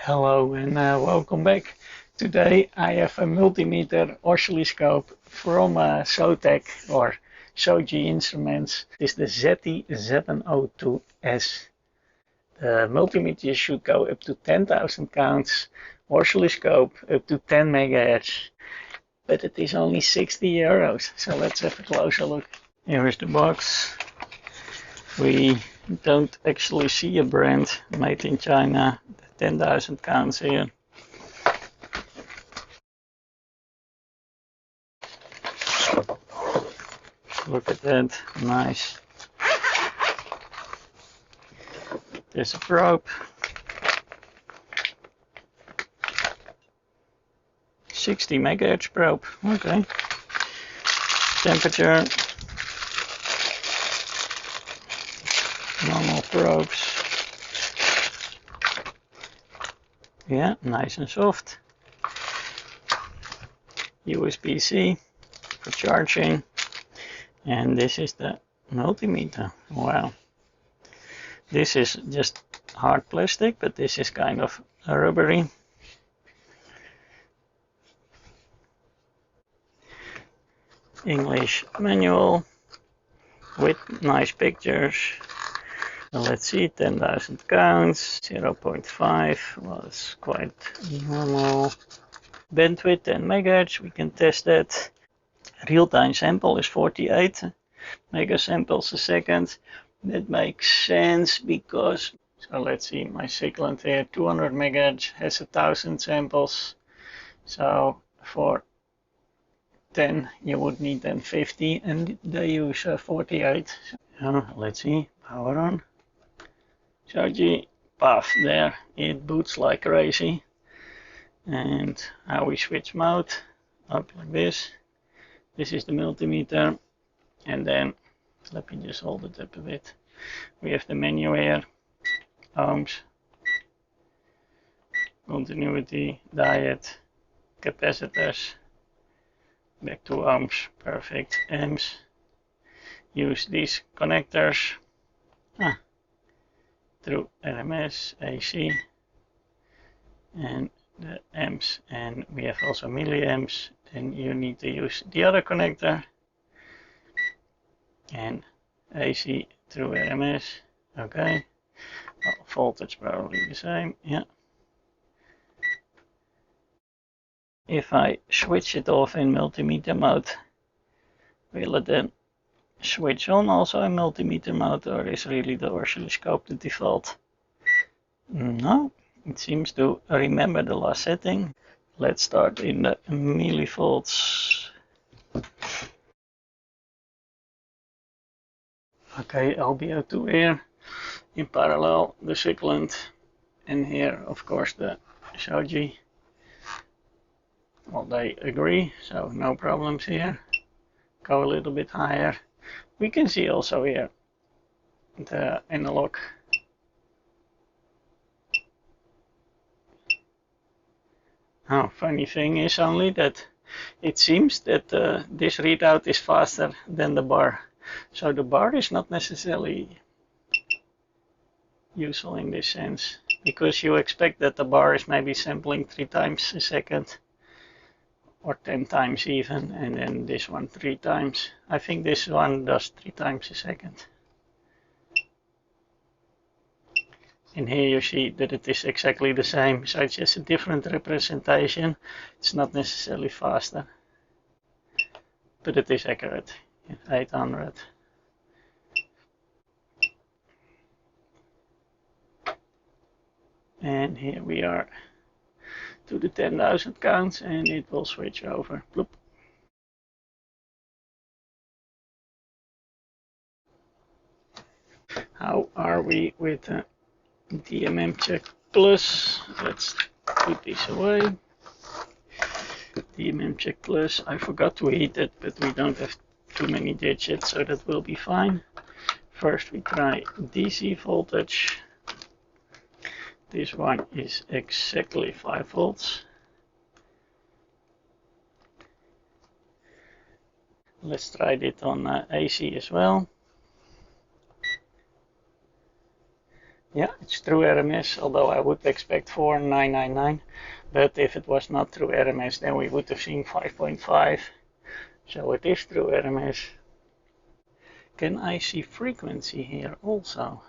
Hello and welcome back. Today I have a multimeter oscilloscope from Zotek or ZOYI Instruments. This is the ZT-702S. The multimeter should go up to 10,000 counts, oscilloscope up to 10 megahertz, but it is only 60 euros. So let's have a closer look. Here is the box. We don't actually see a brand made in China. 10,000 counts here. Look at that, nice. There's a probe. 60 megahertz probe, okay. Temperature. Normal probes. Yeah, nice and soft. USB-C for charging. And this is the multimeter. Wow. This is just hard plastic, but this is kind of rubbery. English manual with nice pictures. So let's see, 10,000 counts, 0.5 was quite normal. Bandwidth 10 megahertz, we can test that. Real-time sample is 48 megasamples a second. That makes sense because, so let's see, my cyclant here, 200 megahertz has 1,000 samples. So for 10 you would need then 50 and they use 48. So let's see, power on. ZOYI, puff, there, it boots like crazy. And how we switch mode, up like this. This is the multimeter, and then, let me just hold it up a bit. We have the menu here, ohms, continuity, diode, capacitors, back to ohms, perfect, amps. Use these connectors. Through RMS, AC, and the amps, and we have also milliamps. Then you need to use the other connector, and AC through RMS. Okay, well, voltage probably the same. Yeah. If I switch it off in multimeter mode, will it then switch on also in multimeter mode, or is really the oscilloscope the default? No, it seems to remember the last setting. Let's start in the millivolts. Okay, LBO2 here, in parallel the cyclant, and here of course the ZOYI. Well, they agree, so no problems here. Go a little bit higher. We can see also here the analog. Oh, funny thing is only that it seems that this readout is faster than the bar. So the bar is not necessarily useful in this sense, because you expect that the bar is maybe sampling 3 times a second. Or 10 times even, and then this one 3 times. I think this one does 3 times a second. And here you see that it is exactly the same, so it's just a different representation. It's not necessarily faster, but it is accurate. 800. And here we are to the 10,000 counts, and it will switch over. Bloop. How are we with DMM check plus? Let's put this away. DMM check plus, I forgot to heat it, but we don't have too many digits, so that will be fine. First we try DC voltage. This one is exactly 5 volts. Let's try it on AC as well. Yeah, it's through RMS, although I would expect 4999. But if it was not through RMS, then we would have seen 5.5. So it is through RMS. Can I see frequency here also?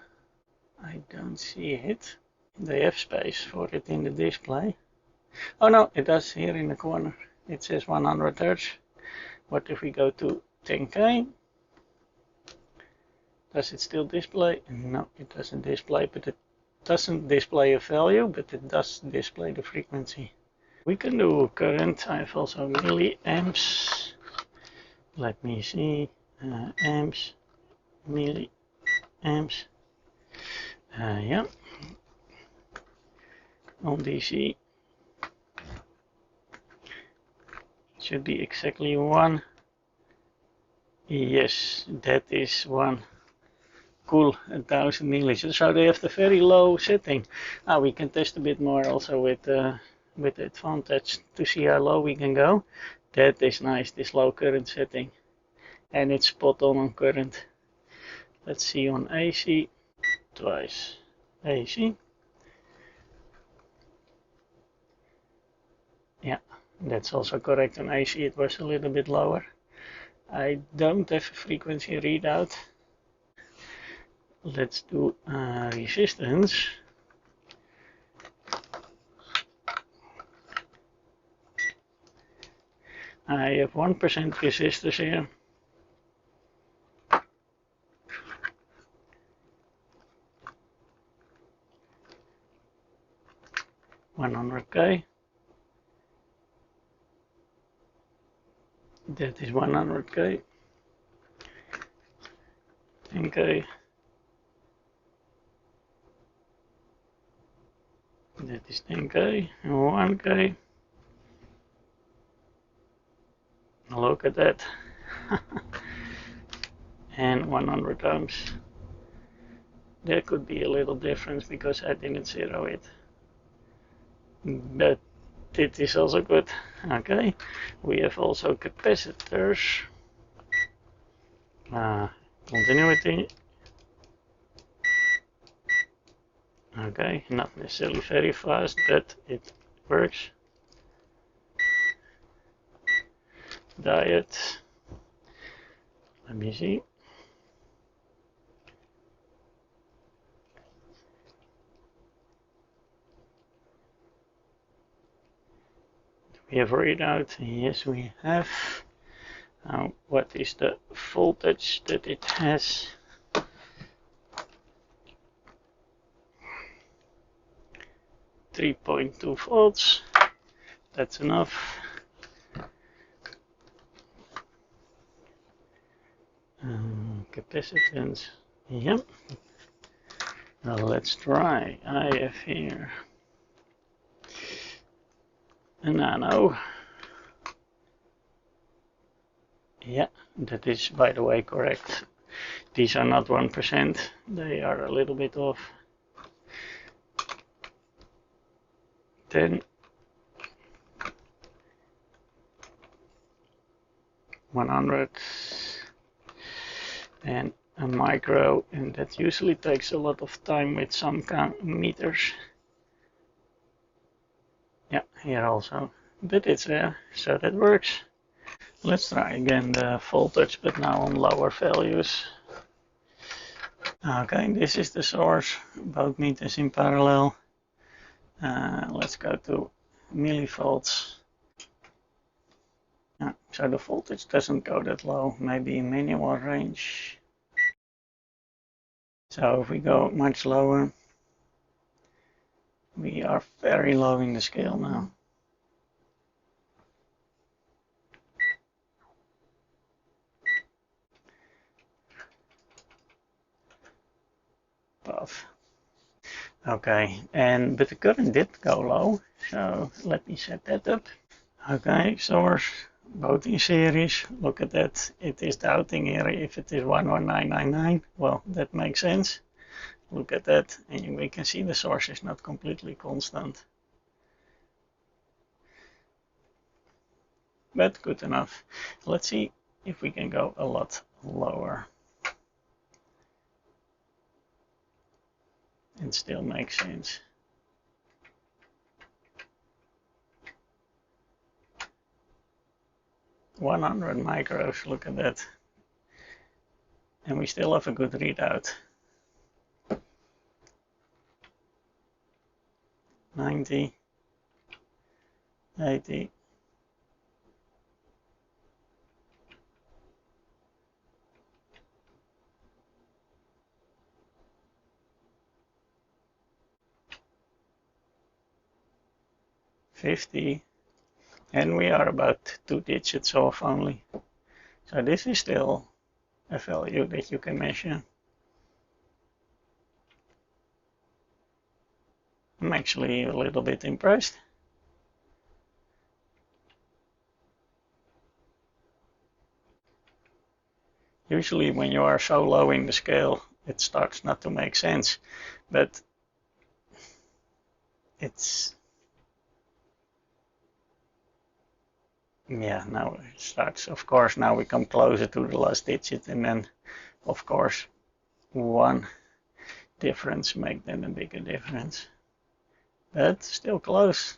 I don't see it. They have space for it in the display. Oh no, it does here in the corner. It says 100 Hz. What if we go to 10K? Does it still display? No, it doesn't display, but it doesn't display a value, but it does display the frequency. We can do current. I have also milliamps. Let me see. Amps, milliamps. Yeah. On DC. Should be exactly 1. Yes, that is 1. Cool, 1000 milliliters. So they have the very low setting. We can test a bit more also with advantage to see how low we can go. That is nice, this low current setting. And it's spot on current. Let's see on AC. Twice AC. Yeah, that's also correct. On AC it was a little bit lower. I don't have a frequency readout. Let's do resistance. I have 1% resistors here. 100K. That is 100K. 10K. That is 10K and 1K. Look at that. And 100 ohms. There could be a little difference because I didn't zero it. But it is also good. Okay. We have also capacitors. Continuity. Okay, not necessarily very fast, but it works. Diode. Let me see. We have readout. Yes, we have. What is the voltage that it has? 3.2 volts. That's enough. Capacitance. Yep. Now let's try. I have here a nano. Yeah, that is, by the way, correct. These are not 1%. They are a little bit off. 10. 100. And a micro, and that usually takes a lot of time with some meters. Yeah, here also, but it's there, so that works. Let's try again the voltage, but now on lower values. Okay, this is the source, both meters in parallel. Let's go to millivolts. So the voltage doesn't go that low, maybe in minimal range. So if we go much lower, we are very low in the scale now. Above. Okay, but the current did go low, so let me set that up. Okay, source, both in series. Look at that, it is doubting here if it is 11999. Well, that makes sense. Look at that, and we can see the source is not completely constant. But good enough. Let's see if we can go a lot lower. It still makes sense. "100 micros, look at that. And we still have a good readout. 90, 80. "50, and we are about 2 digits off only. So this is still a value that you can measure. I'm actually a little bit impressed. Usually when you are so low in the scale, it starts not to make sense, but it's, yeah, now it starts. Of course, now we come closer to the last digit, and then, of course, one difference makes then a bigger difference. But still close.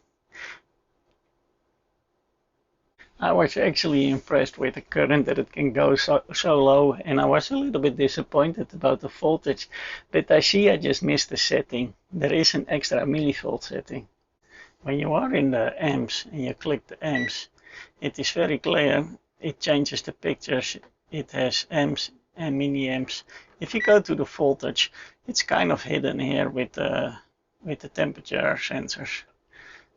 I was actually impressed with the current, that it can go so low, and I was a little bit disappointed about the voltage, but I see I just missed the setting. There is an extra millivolt setting. When you are in the amps and you click the amps, it is very clear. It changes the pictures. It has amps and mini amps. If you go to the voltage, it's kind of hidden here with the temperature sensors.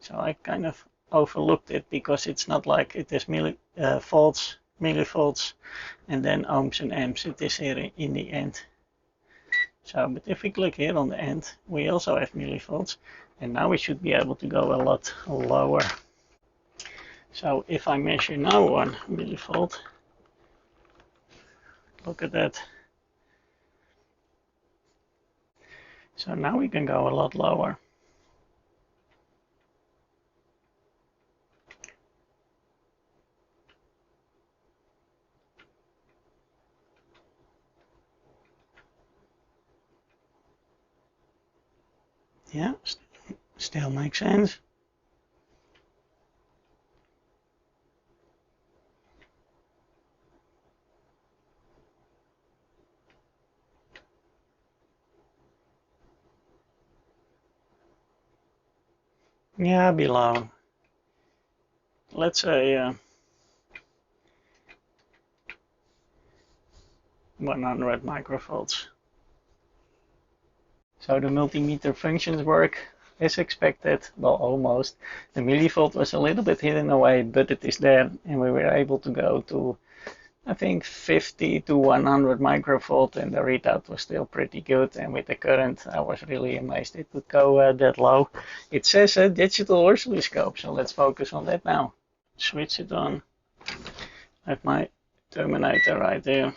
So I kind of overlooked it because it's not like it is volts, millivolts, and then ohms and amps. It is here in the end. So, but if we click here on the end, we also have millivolts, and now we should be able to go a lot lower. So if I measure now 1 millivolt, look at that. So now we can go a lot lower. Yeah, still makes sense. Yeah, below. Let's say 100 microvolts. So the multimeter functions work as expected, well, almost. The millivolt was a little bit hidden away, but it is there, and we were able to go to, I think, 50 to 100 microvolt, and the readout was still pretty good. And with the current, I was really amazed it would go that low. It says a digital oscilloscope, so let's focus on that now. Switch it on. I have my terminator right there.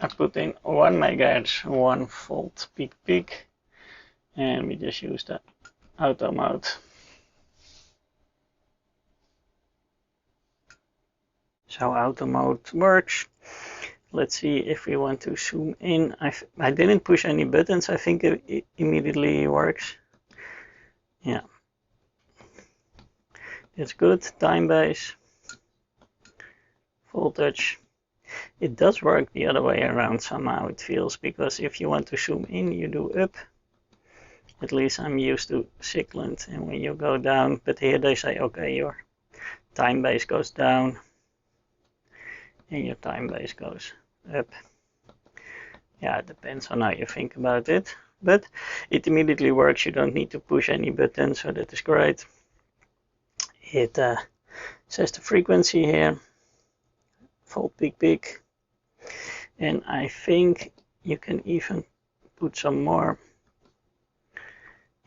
I put in 1 megahertz, 1 volt peak, and we just use the auto mode. So auto mode works. Let's see if we want to zoom in. I didn't push any buttons. I think it immediately works. Yeah, it's good. Time base, voltage. It does work the other way around somehow, it feels, because if you want to zoom in, you do up. At least I'm used to cyclant, and when you go down, but here they say, okay, your time base goes down, and your time base goes up. Yeah, it depends on how you think about it, but it immediately works. You don't need to push any buttons, so that is great. It says the frequency here, volt peak, and I think you can even put some more.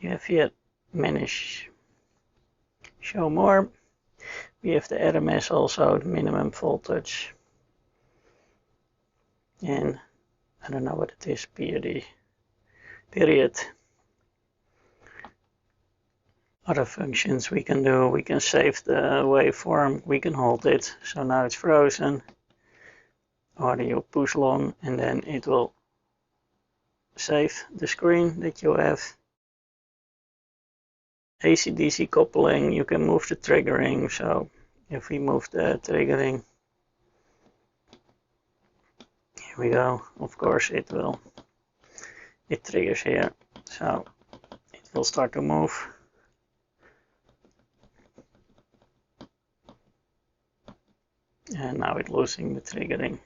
You have here manage, show more. We have the RMS also, the minimum voltage, and I don't know what it is, period. Other functions we can do, we can save the waveform, we can hold it, so now it's frozen, or you push long and then it will save the screen that you have. AC-DC coupling, you can move the triggering. So if we move the triggering, here we go. Of course it triggers here. So it will start to move. And now it's losing the triggering.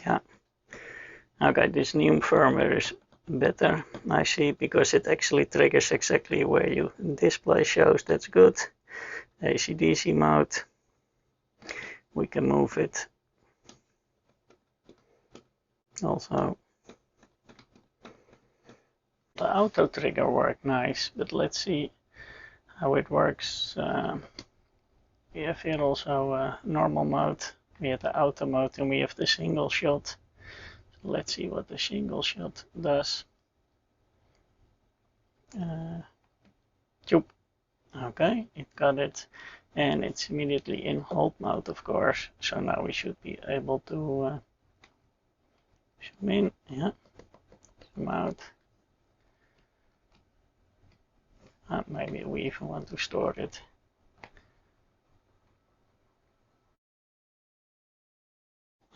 Yeah. Okay, this new firmware is better, I see, because it actually triggers exactly where your display shows. That's good. AC-DC mode. We can move it. Also, the auto trigger worked nice, but let's see how it works. We have here also normal mode. We have the auto mode and we have the single shot. So let's see what the single shot does. Okay, it got it, and it's immediately in hold mode, of course. So now we should be able to zoom in, yeah, zoom out. Maybe we even want to store it.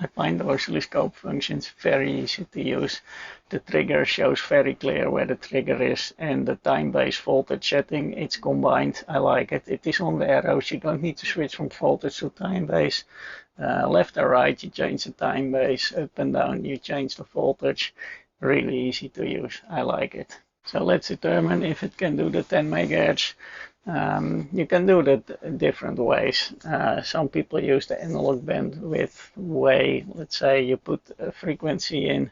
I find the oscilloscope functions very easy to use. The trigger shows very clear where the trigger is, and the time-based voltage setting, it's combined. I like it. It is on the arrows. You don't need to switch from voltage to time-based. Left or right, you change the time-based. Up and down, you change the voltage. Really easy to use. I like it. So let's determine if it can do the 10 MHz. You can do that different ways. Some people use the analog bandwidth way. Let's say you put a frequency in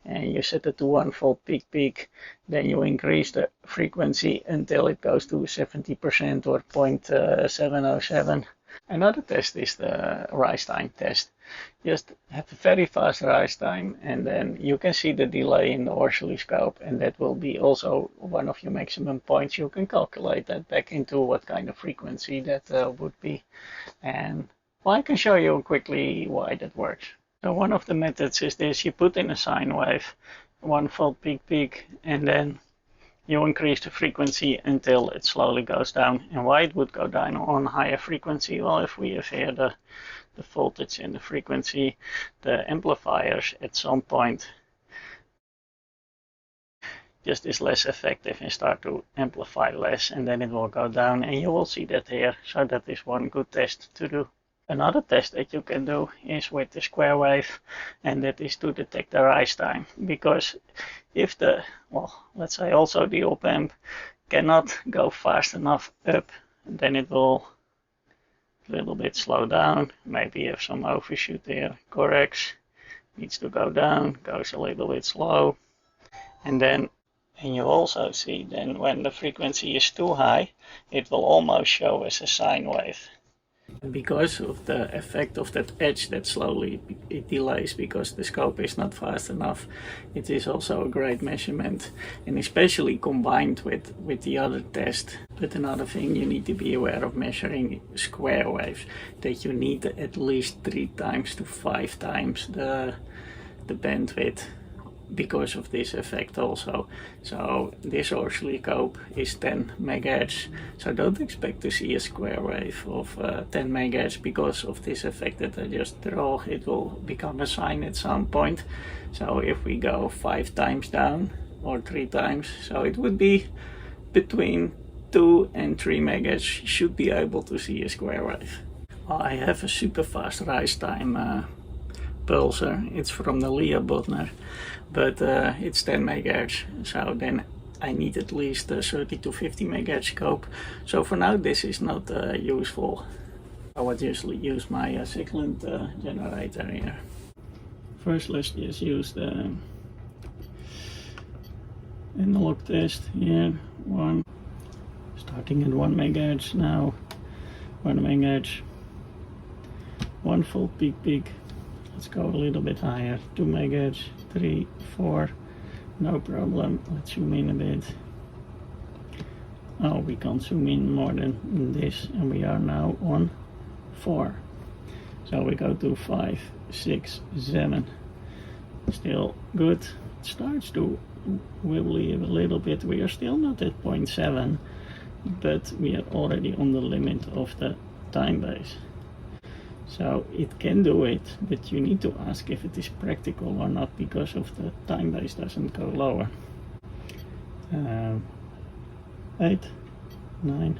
and you set it to 1 volt peak peak. Then you increase the frequency until it goes to 70% or 0.707. Another test is the rise time test. Just have a very fast rise time, and then you can see the delay in the oscilloscope, and that will be also one of your maximum points. You can calculate that back into what kind of frequency that would be. And well, I can show you quickly why that works. So one of the methods is this: you put in a sine wave, 1 volt peak peak, and then you increase the frequency until it slowly goes down. And why it would go down on higher frequency? Well, if we have here the voltage and the frequency, the amplifiers at some point just is less effective and start to amplify less, and then it will go down, and you will see that here. So that is one good test to do. Another test that you can do is with the square wave, and that is to detect the rise time. Because if the, well, let's say also the op amp cannot go fast enough up, then it will a little bit slow down. Maybe you have some overshoot there, corrects, needs to go down, goes a little bit slow. And then, and you also see then when the frequency is too high, it will almost show as a sine wave. Because of the effect of that edge that slowly it delays because the scope is not fast enough, it is also a great measurement, and especially combined with the other test. But another thing you need to be aware of measuring square waves, that you need at least 3 times to 5 times the bandwidth because of this effect also. So this oscilloscope is 10 MHz, so don't expect to see a square wave of 10 MHz because of this effect that I just draw. It will become a sine at some point. So if we go 5 times down or 3 times, so it would be between 2 and 3 MHz, should be able to see a square wave. Well, I have a super fast rise time pulsar. It's from the Leah Butner, but it's 10 MHz, so then I need at least a 30 to 50 MHz scope. So for now this is not useful. I would usually use my Cyclone generator here. First let's just use the analog test here. Starting at 1 MHz now. 1 MHz. 1 volt peak peak. Let's go a little bit higher. 2 MHz, 3, 4, no problem. Let's zoom in a bit. Oh, we can't zoom in more than this, and we are now on 4. So we go to 5, 6, 7. Still good. It starts to wibbly a little bit. We are still not at 0.7, but we are already on the limit of the time base. So it can do it, but you need to ask if it is practical or not, because of the time base doesn't go lower. 8, 9,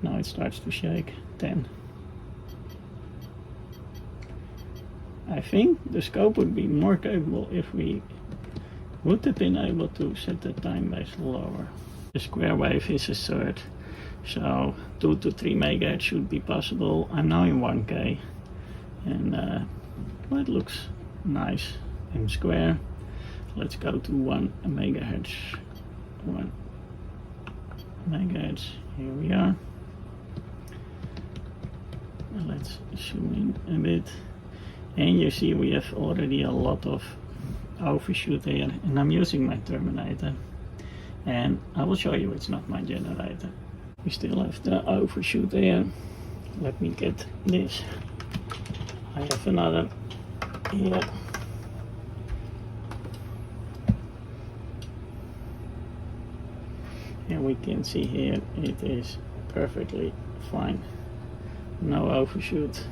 now it starts to shake, 10. I think the scope would be more capable if we would have been able to set the time base lower. The square wave is a third, so 2 to 3 MHz should be possible. I'm now in 1K, and well, it looks nice and square. Let's go to 1 MHz. 1 MHz, here we are. Let's zoom in a bit. And you see we have already a lot of overshoot here, and I'm using my Terminator, and I will show you it's not my generator. We still have the overshoot here. Let me get this. I have another here. And we can see here it is perfectly fine. No overshoot.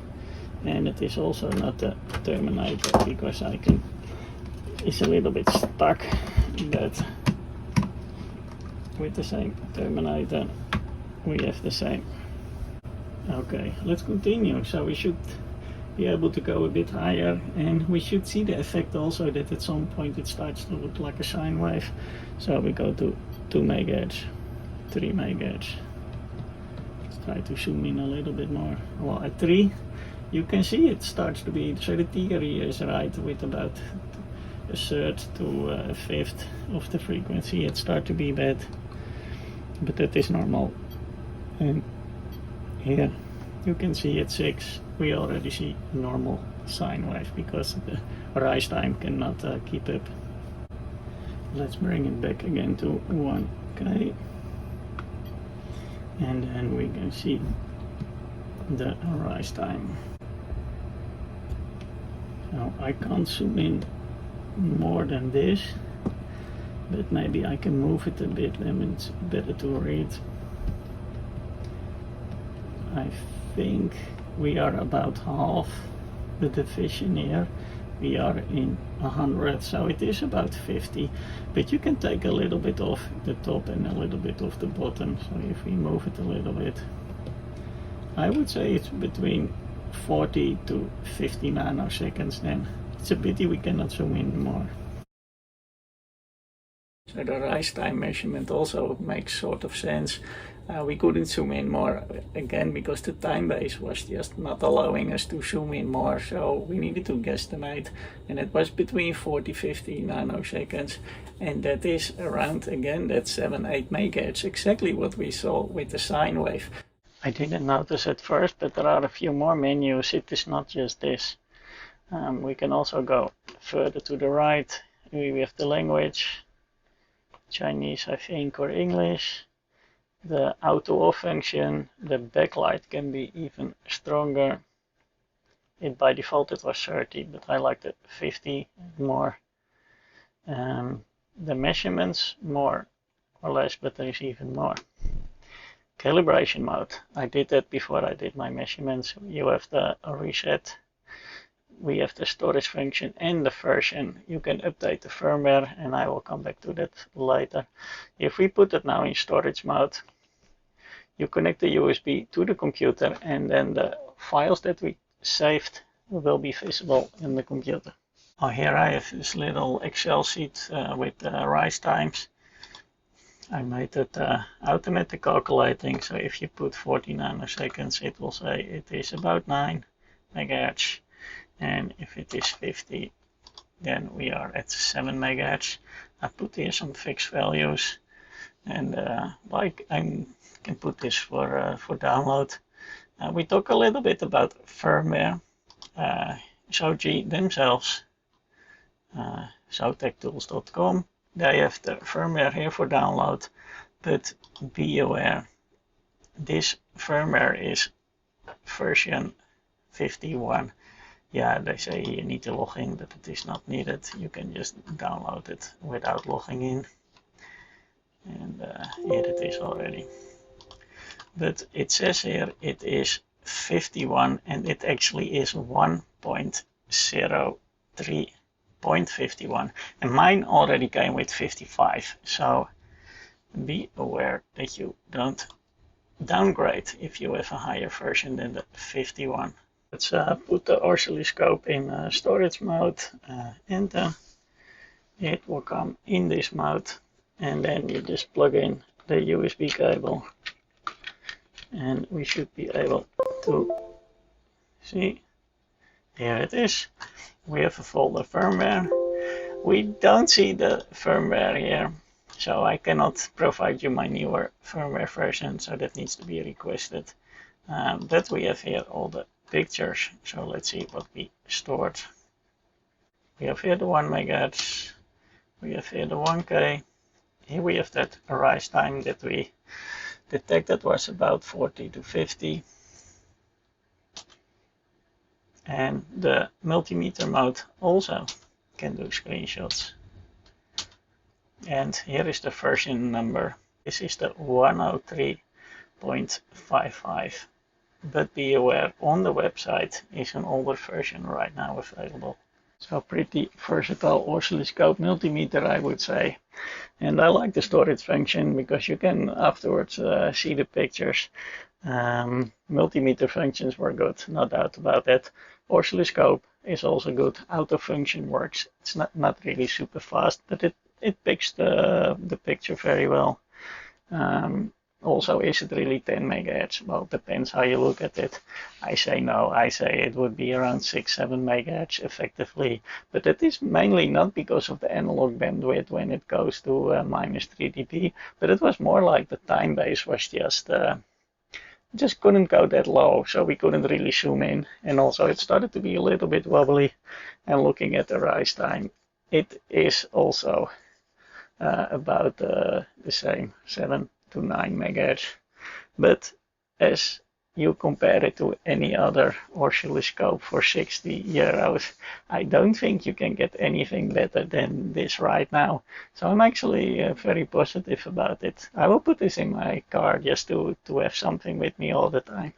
And it is also not a Terminator, because it's a little bit stuck, but with the same Terminator we have the same. Okay, let's continue. So we should be able to go a bit higher, and we should see the effect also that at some point it starts to look like a sine wave. So we go to 2 MHz, 3 MHz. Let's try to zoom in a little bit more. Well, at 3 you can see it starts to be, so the theory is right, with about a third to a fifth of the frequency it starts to be bad, but that is normal. And here you can see at 6 we already see normal sine wave, because the rise time cannot keep up. Let's bring it back again to 1K, and then we can see the rise time. Now I can't zoom in more than this, but maybe I can move it a bit, then it's better to read. I think we are about half the division here. We are in 100, so it is about 50, but you can take a little bit off the top and a little bit off the bottom. So if we move it a little bit, I would say it's between 40 to 50 nanoseconds. Then it's a pity we cannot zoom in more. So the rise time measurement also makes sort of sense. We couldn't zoom in more, again, because the time base was just not allowing us to zoom in more, so we needed to guesstimate, and it was between 40-50 nanoseconds, and that is around, again, that 7-8 MHz, exactly what we saw with the sine wave. I didn't notice at first, but there are a few more menus. It is not just this. We can also go further to the right. We have the language, Chinese I think, or English. The auto off function, the backlight can be even stronger. By default it was 30, but I liked it 50 more. The measurements more or less, but there is even more. Calibration mode, I did that before I did my measurements. You have the reset, we have the storage function and the version. You can update the firmware, and I will come back to that later. If we put it now in storage mode, you connect the USB to the computer, and then the files that we saved will be visible in the computer. Oh, here I have this little Excel sheet with the rise times. I made it automatic calculating, so if you put 40 nanoseconds, it will say it is about 9 MHz, and if it is 50, then we are at 7 MHz. I put here some fixed values, and like I can put this for download. We talk a little bit about firmware. Zoyi themselves, zotektools.com. They have the firmware here for download, but be aware, this firmware is version 51. Yeah, they say you need to log in, but it is not needed. You can just download it without logging in. And here it is already. But it says here it is 51, and it actually is 1.03.51. And mine already came with 55. So be aware that you don't downgrade if you have a higher version than the 51. Let's put the oscilloscope in storage mode, enter. It will come in this mode, and then you just plug in the USB cable, and we should be able to see. Here it is. We have a folder firmware. We don't see the firmware here, so I cannot provide you my newer firmware version, so that needs to be requested. But we have here all the pictures, so let's see what we stored. We have here the 1 MHz, we have here the 1K, here we have that rise time that we detected was about 40 to 50, and the multimeter mode also can do screenshots. And here is the version number. This is the 103.55. But be aware, on the website is an older version right now available. So pretty versatile oscilloscope multimeter, I would say. And I like the storage function because you can afterwards see the pictures. Multimeter functions were good, no doubt about that. Oscilloscope is also good. Auto function works. It's not really super fast, but it picks the picture very well. Also, is it really 10 megahertz? Well, it depends how you look at it. I say no. I say it would be around 6-7 megahertz effectively. But that is mainly not because of the analog bandwidth when it goes to minus 3 dB. But it was more like the time base was just couldn't go that low, so we couldn't really zoom in. And also it started to be a little bit wobbly. And looking at the rise time, it is also about the same, 7 to 9 megahertz. But as you compare it to any other oscilloscope for 60 euros, I don't think you can get anything better than this right now. So I'm actually very positive about it. I will put this in my car just to have something with me all the time.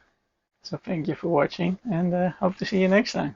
So thank you for watching, and hope to see you next time.